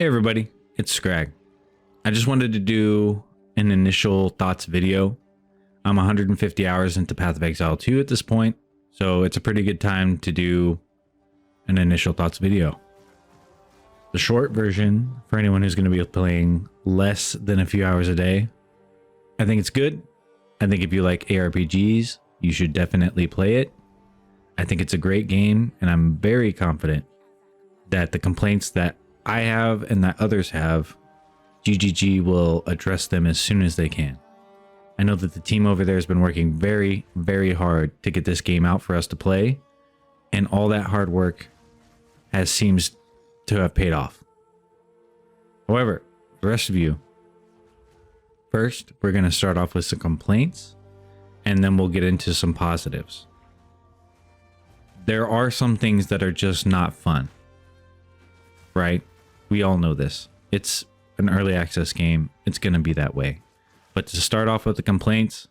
Hey everybody, it's Scrag. I just wanted to do an initial thoughts video. I'm 150 hours into Path of Exile 2 at this point, so it's a pretty good time to do an initial thoughts video. The short version, for anyone who's going to be playing less than a few hours a day, I think it's good. I think if you like ARPGs, you should definitely play it. I think it's a great game, and I'm very confident that the complaints that I have and that others have, GGG will address them as soon as they can. I know that the team over there has been working very, very hard to get this game out for us to play, and all that hard work seems to have paid off. However, the rest of you, first, we're going to start off with some complaints, and then we'll get into some positives. There are some things that are just not fun, right? We all know this. It's an early access game. It's going to be that way. But to start off with the complaints,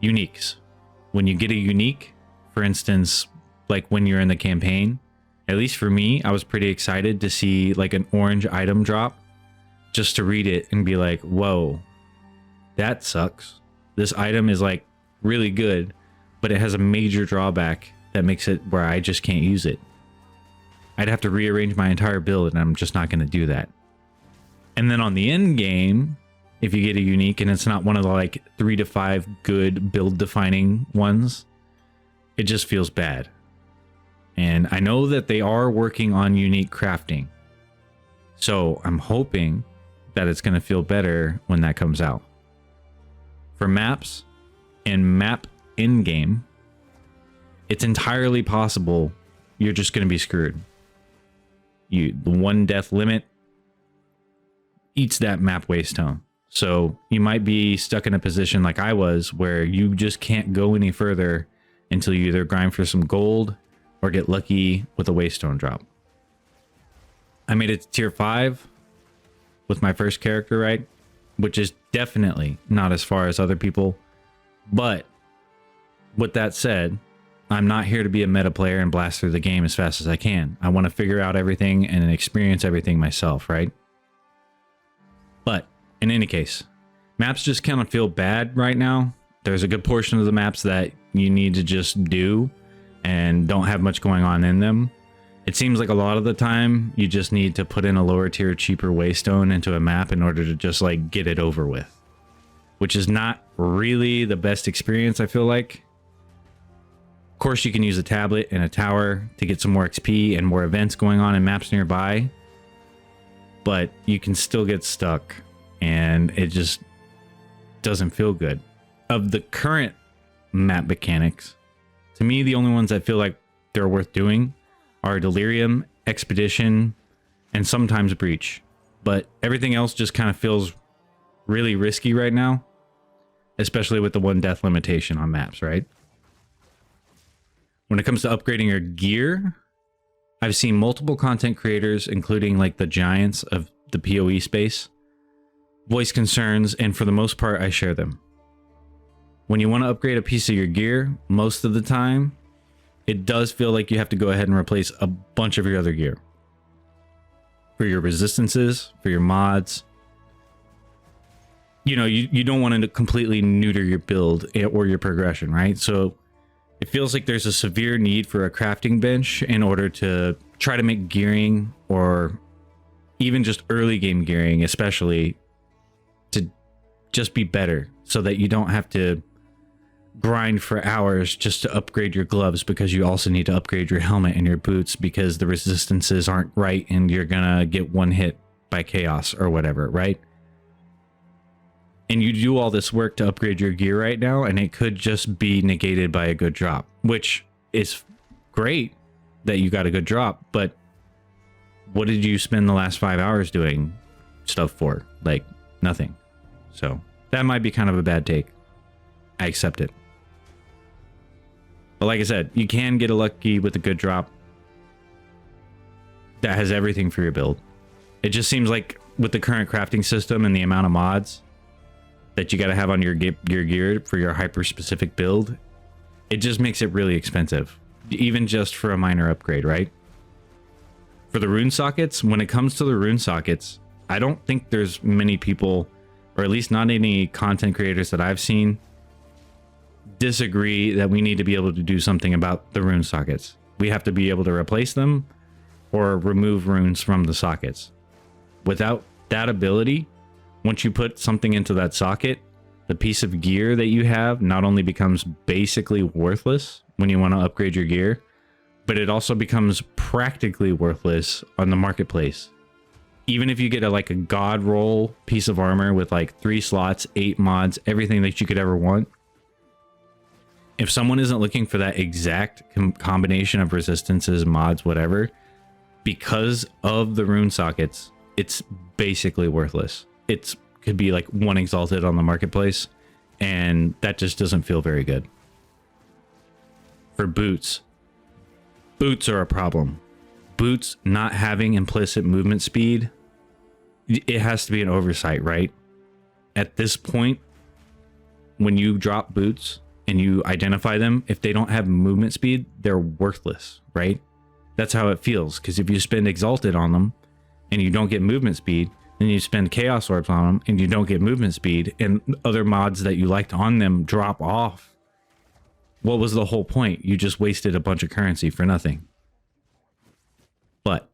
uniques. When you get a unique, for instance, like when you're in the campaign, at least for me, I was pretty excited to see like an orange item drop just to read it and be like, whoa, that sucks. This item is like really good, but it has a major drawback that makes it where I just can't use it. I'd have to rearrange my entire build, and I'm just not going to do that. And then on the end game, if you get a unique and it's not one of the like 3 to 5 good build defining ones, it just feels bad. And I know that they are working on unique crafting, so I'm hoping that it's going to feel better when that comes out. For maps and map in game, it's entirely possible you're just going to be screwed. The one death limit eats that map waste tone. So you might be stuck in a position like I was, where you just can't go any further until you either grind for some gold or get lucky with a waste stone drop. I made it to tier 5 with my first character, right? Which is definitely not as far as other people. But with that said, I'm not here to be a meta player and blast through the game as fast as I can. I want to figure out everything and experience everything myself, right? But in any case, maps just kind of feel bad right now. There's a good portion of the maps that you need to just do and don't have much going on in them. It seems like a lot of the time you just need to put in a lower tier, cheaper waystone into a map in order to just like get it over with, which is not really the best experience, I feel like. Of course, you can use a tablet and a tower to get some more XP and more events going on in maps nearby, but you can still get stuck and it just doesn't feel good. Of the current map mechanics, to me, the only ones that feel like they're worth doing are Delirium, Expedition, and sometimes Breach. But everything else just kind of feels really risky right now, especially with the one death limitation on maps, right? When it comes to upgrading your gear, I've seen multiple content creators, including like the giants of the PoE space, voice concerns, and for the most part, I share them. When you want to upgrade a piece of your gear, most of the time, it does feel like you have to go ahead and replace a bunch of your other gear. For your resistances, for your mods. You know, you don't want to completely neuter your build or your progression, right? So it feels like there's a severe need for a crafting bench in order to try to make gearing, or even just early game gearing especially, to just be better, so that you don't have to grind for hours just to upgrade your gloves, because you also need to upgrade your helmet and your boots because the resistances aren't right and you're gonna get one hit by chaos or whatever, right? And you do all this work to upgrade your gear right now, and it could just be negated by a good drop, which is great that you got a good drop, but what did you spend the last 5 hours doing stuff for? Like, nothing. So that might be kind of a bad take. I accept it. But like I said, you can get a lucky with a good drop that has everything for your build. It just seems like with the current crafting system and the amount of mods that you got to have on your gear for your hyper specific build, it just makes it really expensive, even just for a minor upgrade, right? For the rune sockets, when it comes to the rune sockets, I don't think there's many people, or at least not any content creators that I've seen, disagree that we need to be able to do something about the rune sockets. We have to be able to replace them or remove runes from the sockets. Without that ability, once you put something into that socket, the piece of gear that you have not only becomes basically worthless when you want to upgrade your gear, but it also becomes practically worthless on the marketplace. Even if you get like a god roll piece of armor with like 3 slots, 8 mods, everything that you could ever want, if someone isn't looking for that exact combination of resistances, mods, whatever, because of the rune sockets, it's basically worthless. It could be like 1 exalted on the marketplace, and that just doesn't feel very good. For boots are a problem. Boots not having implicit movement speed, it has to be an oversight, right? At this point, when you drop boots and you identify them, if they don't have movement speed, they're worthless, right? That's how it feels, because if you spend exalted on them and you don't get movement speed, then you spend chaos orbs on them and you don't get movement speed, and other mods that you liked on them drop off. What was the whole point? You just wasted a bunch of currency for nothing. But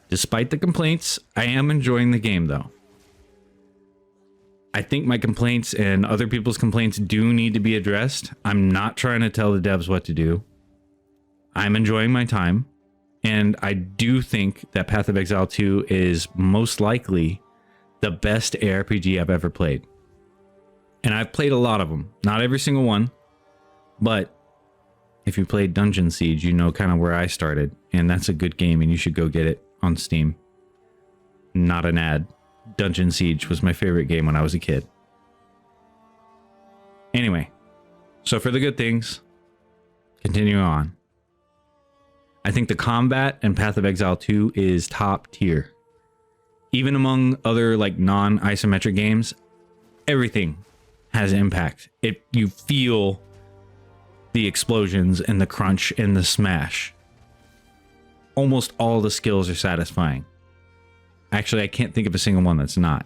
despite the complaints, I am enjoying the game though. I think my complaints and other people's complaints do need to be addressed. I'm not trying to tell the devs what to do. I'm enjoying my time. And I do think that Path of Exile 2 is most likely the best ARPG I've ever played. And I've played a lot of them. Not every single one. But if you played Dungeon Siege, you know kind of where I started. And that's a good game, and you should go get it on Steam. Not an ad. Dungeon Siege was my favorite game when I was a kid. Anyway, so for the good things, continuing on. I think the combat in Path of Exile 2 is top tier. Even among other like non-isometric games, everything has impact. You feel the explosions and the crunch and the smash. Almost all the skills are satisfying. Actually, I can't think of a single one that's not.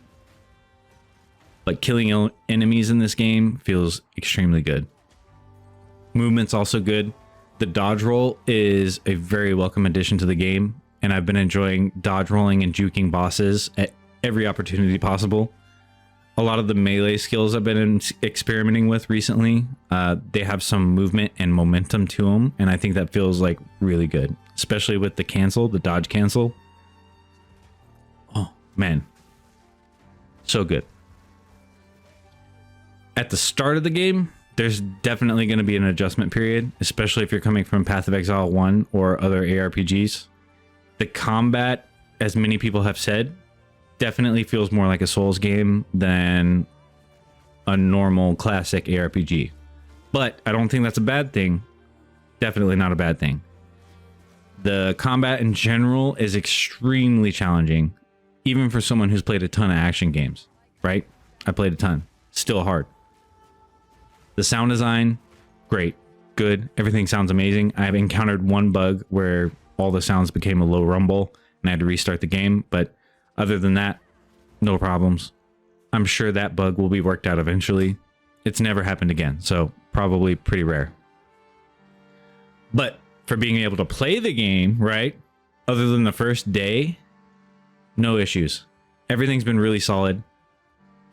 But killing enemies in this game feels extremely good. Movement's also good. The dodge roll is a very welcome addition to the game, and I've been enjoying dodge rolling and juking bosses at every opportunity possible. A lot of the melee skills I've been experimenting with recently, they have some movement and momentum to them, and I think that feels like really good, especially with the dodge cancel. Oh man, so good. At the start of the game, there's definitely going to be an adjustment period, especially if you're coming from Path of Exile 1 or other ARPGs. The combat, as many people have said, definitely feels more like a Souls game than a normal classic ARPG. But I don't think that's a bad thing. Definitely not a bad thing. The combat in general is extremely challenging, even for someone who's played a ton of action games, right? I played a ton. Still hard. The sound design, great, good. Everything sounds amazing. I've encountered one bug where all the sounds became a low rumble and I had to restart the game. But other than that, no problems. I'm sure that bug will be worked out eventually. It's never happened again, so probably pretty rare. But for being able to play the game, right, other than the first day, no issues. Everything's been really solid.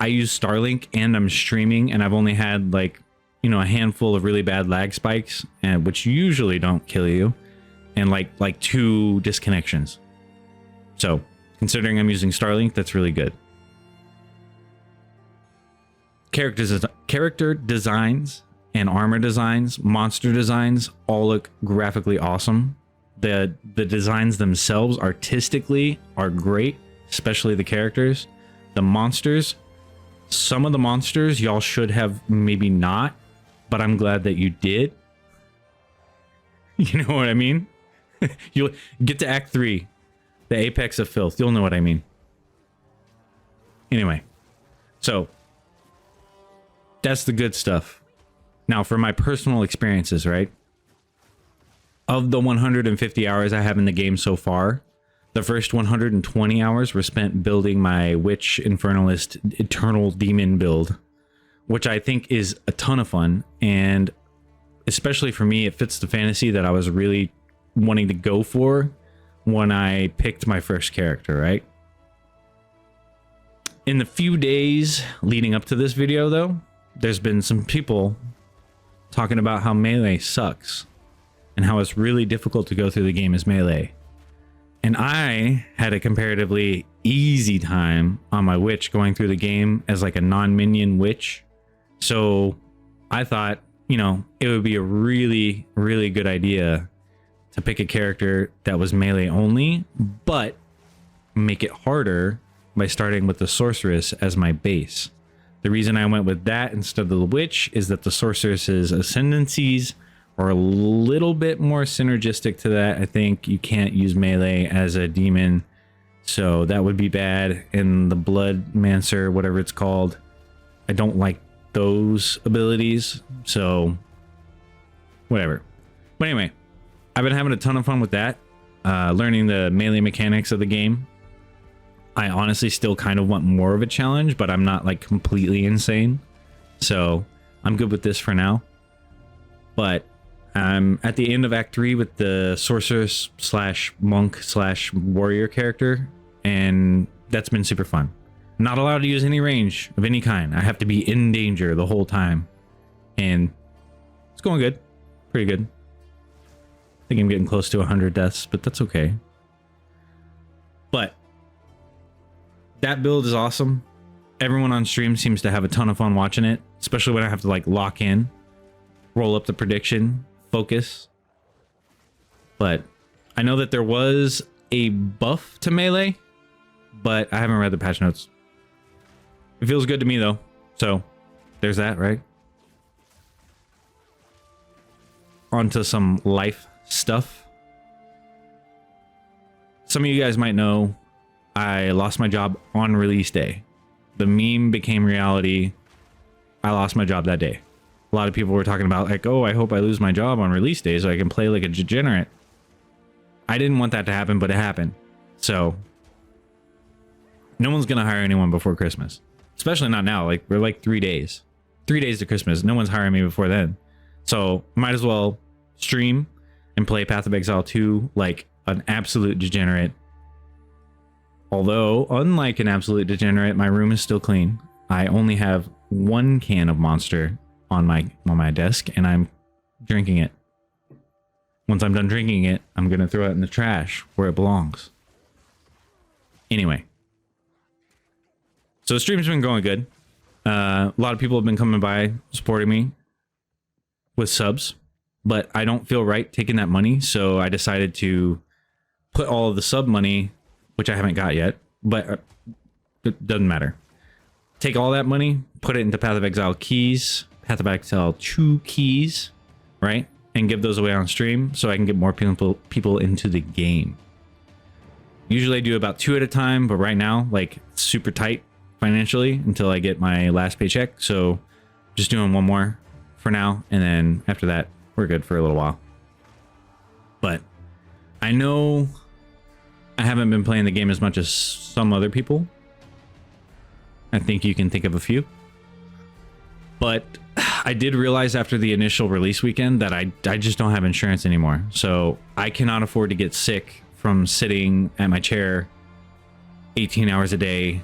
I use Starlink and I'm streaming, and I've only had like, a handful of really bad lag spikes, and which usually don't kill you, and like 2 disconnections. So considering I'm using Starlink, that's really good. Character designs and armor designs, monster designs all look graphically awesome. The designs themselves artistically are great, especially the characters. The monsters, some of the monsters y'all should have maybe not, but I'm glad that you did. You know what I mean? You'll get to Act 3, the apex of filth. You'll know what I mean. Anyway, so that's the good stuff. Now for my personal experiences, right? Of the 150 hours I have in the game so far, the first 120 hours were spent building my Witch Infernalist Eternal Demon build, which I think is a ton of fun. And especially for me, it fits the fantasy that I was really wanting to go for when I picked my first character, right? In the few days leading up to this video, though, there's been some people talking about how melee sucks and how it's really difficult to go through the game as melee. And I had a comparatively easy time on my witch going through the game as like a non-minion witch. So I thought, you know, it would be a really, really good idea to pick a character that was melee only, but make it harder by starting with the sorceress as my base. The reason I went with that instead of the witch is that the sorceress's ascendancies are a little bit more synergistic to that. I think you can't use melee as a demon, so that would be bad. And the blood mancer, whatever it's called, I don't like those abilities, so whatever. But anyway, I've been having a ton of fun with that, learning the melee mechanics of the game. I honestly still kind of want more of a challenge, but I'm not like completely insane, so I'm good with this for now. But I'm at the end of Act 3 with the sorceress slash monk slash warrior character, and that's been super fun. Not allowed to use any range of any kind. I have to be in danger the whole time, and it's going good, pretty good. I think I'm getting close to 100 deaths, but that's okay. But that build is awesome. Everyone on stream seems to have a ton of fun watching it, especially when I have to like lock in, roll up the prediction, focus. But I know that there was a buff to melee, but I haven't read the patch notes. It feels good to me though, so there's that, right? Onto some life stuff. Some of you guys might know I lost my job on release day. The meme became reality. I lost my job that day. A lot of people were talking about like, oh, I hope I lose my job on release day so I can play like a degenerate. I didn't want that to happen, but it happened. So no one's gonna hire anyone before Christmas, especially not now. Like we're like 3 days to Christmas. No one's hiring me before then, so might as well stream and play Path of Exile 2 like an absolute degenerate. Although unlike an absolute degenerate, my room is still clean. I only have one can of Monster on my desk, and I'm drinking it. Once I'm done drinking it, I'm gonna throw it in the trash where it belongs. Anyway, so the stream's been going good. A lot of people have been coming by supporting me with subs, but I don't feel right taking that money, so I decided to put all of the sub money, which I haven't got yet, but it doesn't matter. Take all that money, put it into Path of Exile keys, Path of Exile 2 keys, right? And give those away on stream so I can get more people into the game. Usually I do about 2 at a time, but right now, like, super tight financially until I get my last paycheck. So just doing one more for now, and then after that, we're good for a little while. But I know I haven't been playing the game as much as some other people. I think you can think of a few. But I did realize after the initial release weekend that I just don't have insurance anymore. So I cannot afford to get sick from sitting at my chair 18 hours a day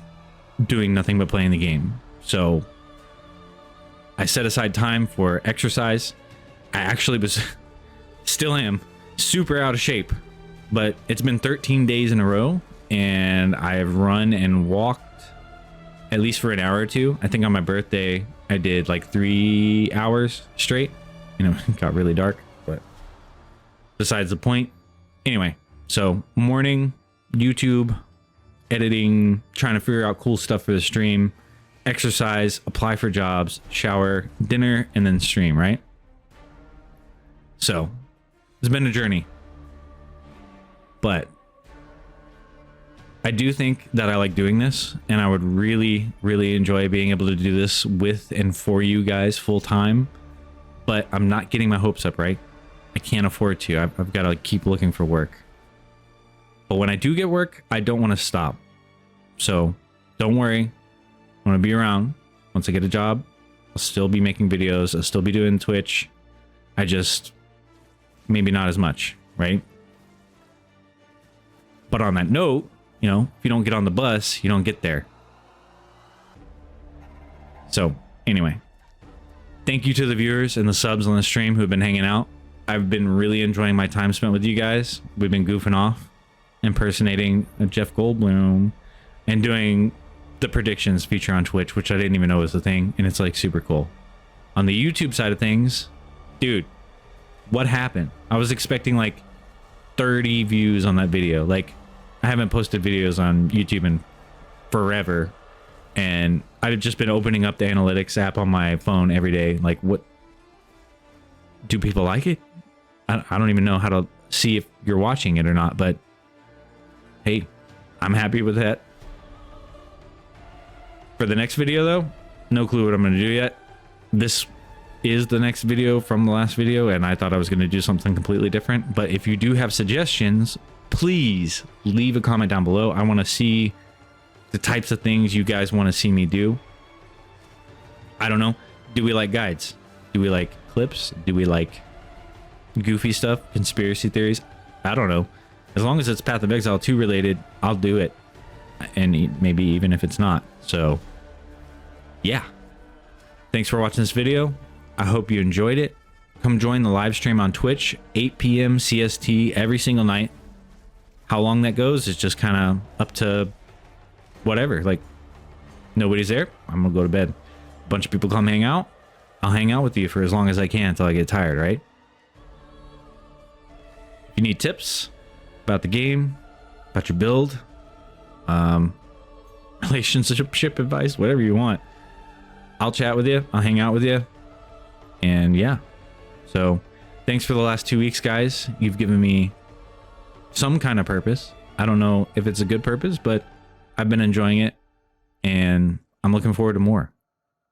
doing nothing but playing the game. So I set aside time for exercise. I actually was, still am, super out of shape. But it's been 13 days in a row, and I've run and walked at least for an hour or two. I think on my birthday, I did like 3 hours straight. You know, it got really dark, but besides the point. Anyway, so morning, YouTube, editing, trying to figure out cool stuff for the stream, exercise, apply for jobs, shower, dinner, and then stream, right? So it's been a journey. But I do think that I like doing this, and I would really, really enjoy being able to do this with and for you guys full time. But I'm not getting my hopes up, right? I can't afford to. I've got to keep looking for work. But when I do get work, I don't want to stop. So don't worry. I want to be around. Once I get a job, I'll still be making videos. I'll still be doing Twitch. I just, maybe not as much, right? But on that note, you know, if you don't get on the bus, you don't get there. So anyway, thank you to the viewers and the subs on the stream who've been hanging out. I've been really enjoying my time spent with you guys. We've been goofing off, impersonating Jeff Goldblum, and doing the predictions feature on Twitch, which I didn't even know was a thing, and it's like super cool. On the YouTube side of things, dude, what happened? I was expecting like 30 views on that video. Like, I haven't posted videos on YouTube in forever, and I've just been opening up the analytics app on my phone every day. Like, what do people like it? I don't even know how to see if you're watching it or not, but hey, I'm happy with that. For the next video though, no clue what I'm going to do yet. This is the next video from the last video, and I thought I was going to do something completely different. But if you do have suggestions, please leave a comment down below. I want to see the types of things you guys want to see me do. I don't know. Do we like guides? Do we like clips? Do we like goofy stuff? Conspiracy theories? I don't know. As long as it's Path of Exile 2 related, I'll do it. And maybe even if it's not. So, yeah. Thanks for watching this video. I hope you enjoyed it. Come join the live stream on Twitch, 8 p.m. CST every single night. How long that goes is just kind of up to whatever. Like, nobody's there, I'm gonna go to bed. A bunch of people come hang out, I'll hang out with you for as long as I can until I get tired, right? If you need tips about the game, about your build, relationship advice, whatever you want, I'll chat with you, I'll hang out with you. And yeah, so thanks for the last 2 weeks, guys. You've given me some kind of purpose. I don't know if it's a good purpose, but I've been enjoying it, and I'm looking forward to more.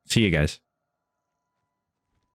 See you guys.